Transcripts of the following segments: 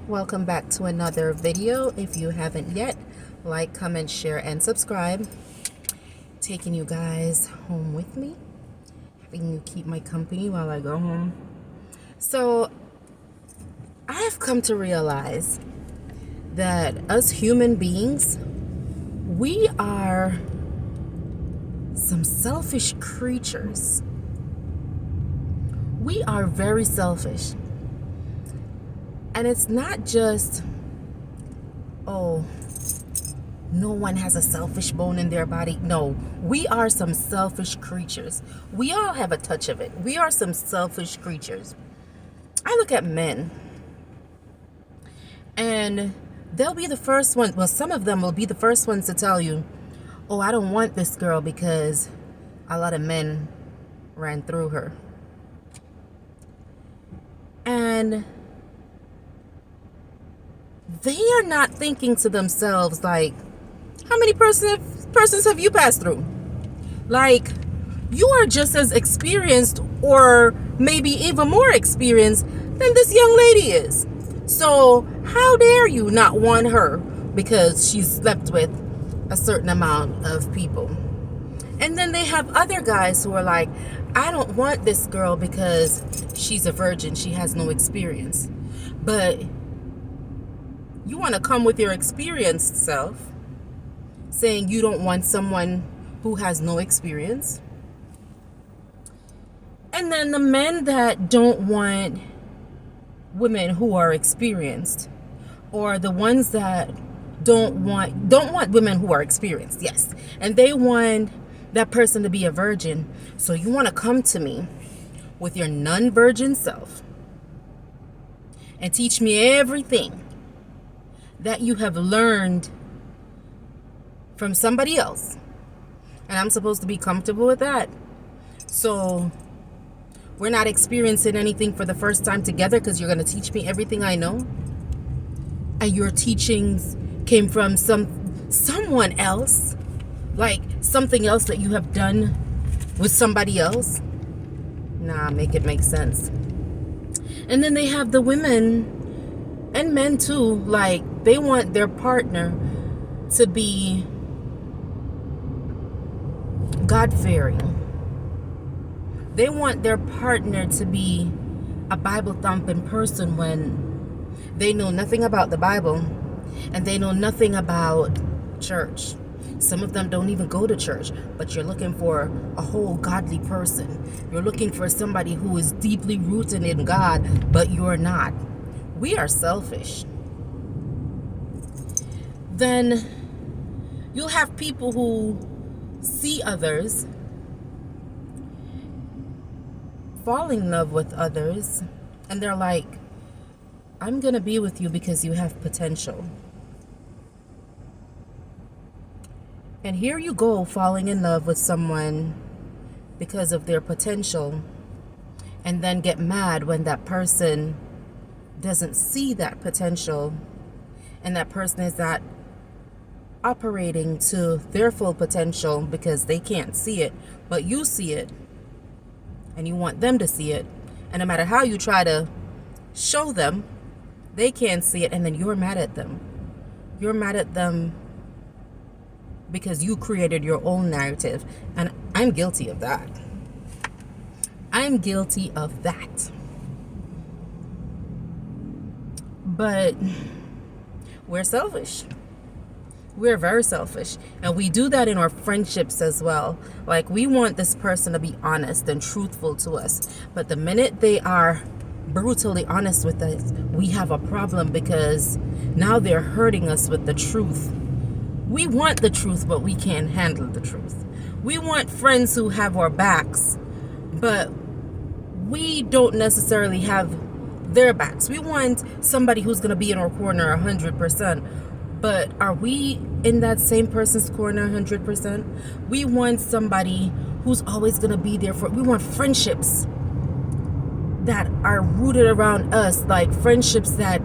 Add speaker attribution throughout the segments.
Speaker 1: Welcome back to another video. If you haven't yet, like, comment, share, and subscribe. Taking you guys home with me, having you keep my company while I go home. So I have come to realize that us human beings, we are some selfish creatures. We are very selfish. And it's not just, oh, no one has a selfish bone in their body. No, we are some selfish creatures. We all have a touch of it. We are some selfish creatures. I look at men, and they'll be the first one. Well, some of them will be the first ones to tell you, oh, I don't want this girl because a lot of men ran through her. And they are not thinking to themselves, like, how many persons have you passed through? Like, you are just as experienced, or maybe even more experienced than this young lady is. So how dare you not want her because she's slept with a certain amount of people? And then they have other guys who are like, I don't want this girl because she's a virgin. She has no experience. But you want to come with your experienced self, saying you don't want someone who has no experience. And then the men that don't want women who are experienced, or the ones that don't want women who are experienced, yes, and they want that person to be a virgin. So you want to come to me with your non-virgin self and teach me everything that you have learned from somebody else, and I'm supposed to be comfortable with that. So we're not experiencing anything for the first time together because you're going to teach me everything I know, and your teachings came from someone else, like something else that you have done with somebody else. Nah, make it make sense. And then they have the women and men too, like they want their partner to be God-fearing. They want their partner to be a Bible-thumping person when they know nothing about the Bible and they know nothing about church. Some of them don't even go to church, but you're looking for a whole godly person. You're looking for somebody who is deeply rooted in God, but you're not. We are selfish. Then you'll have people who see others, fall in love with others, and they're like, I'm gonna be with you because you have potential. And here you go, falling in love with someone because of their potential, and then get mad when that person doesn't see that potential, and that person is not operating to their full potential because they can't see it, but you see it, and you want them to see it. And no matter how you try to show them, they can't see it, and then you're mad at them. You're mad at them because you created your own narrative. And I'm guilty of that. I'm guilty of that. But we're selfish. We're very selfish. And we do that in our friendships as well. Like, we want this person to be honest and truthful to us. But the minute they are brutally honest with us, we have a problem because now they're hurting us with the truth. We want the truth, but we can't handle the truth. We want friends who have our backs, but we don't necessarily have their backs. We want somebody who's going to be in our corner 100%. But are we in that same person's corner 100%? We want somebody who's always going to be there for. We want friendships that are rooted around us, like friendships that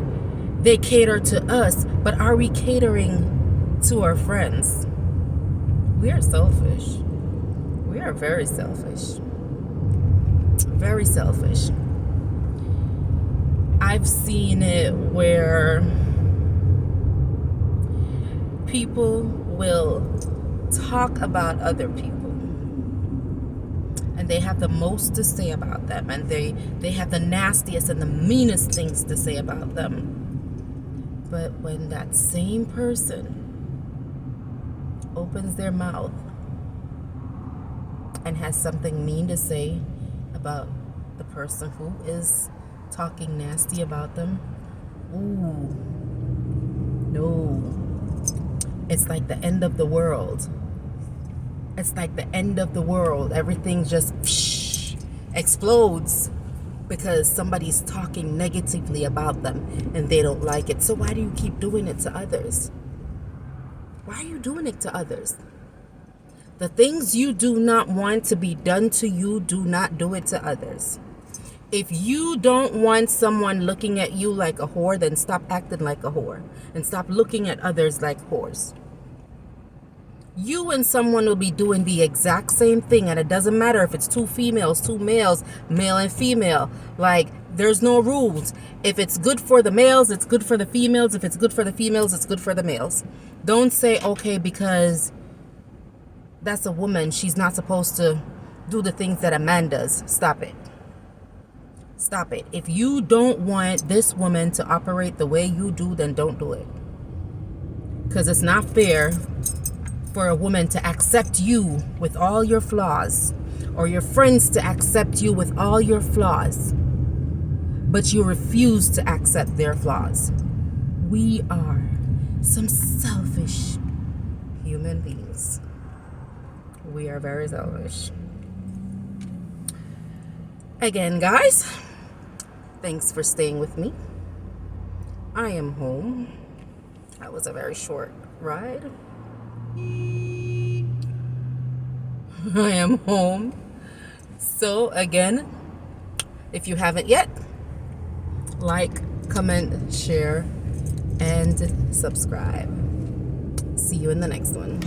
Speaker 1: they cater to us. But are we catering to our friends? We are selfish. We are very selfish. Very selfish. I've seen it where people will talk about other people, and they have the most to say about them, and they have the nastiest and the meanest things to say about them. But when that same person opens their mouth and has something mean to say about the person who is talking nasty about them, ooh, no. It's like the end of the world. It's like the end of the world. Everything just explodes because somebody's talking negatively about them and they don't like it. So why do you keep doing it to others? Why are you doing it to others? The things you do not want to be done to you, do not do it to others. If you don't want someone looking at you like a whore, then stop acting like a whore and stop looking at others like whores. You and someone will be doing the exact same thing, and it doesn't matter if it's two females, two males, male and female. Like, there's no rules. If it's good for the males, it's good for the females. If it's good for the females, it's good for the males. Don't say, okay, because that's a woman, she's not supposed to do the things that a man does. Stop it. Stop it. If you don't want this woman to operate the way you do, then don't do it. Because it's not fair for a woman to accept you with all your flaws, or your friends to accept you with all your flaws, but you refuse to accept their flaws. We are some selfish human beings. We are very selfish. Again, guys, thanks for staying with me. I am home. That was a very short ride. I am home. So again, if you haven't yet, like, comment, share, and subscribe. See you in the next one.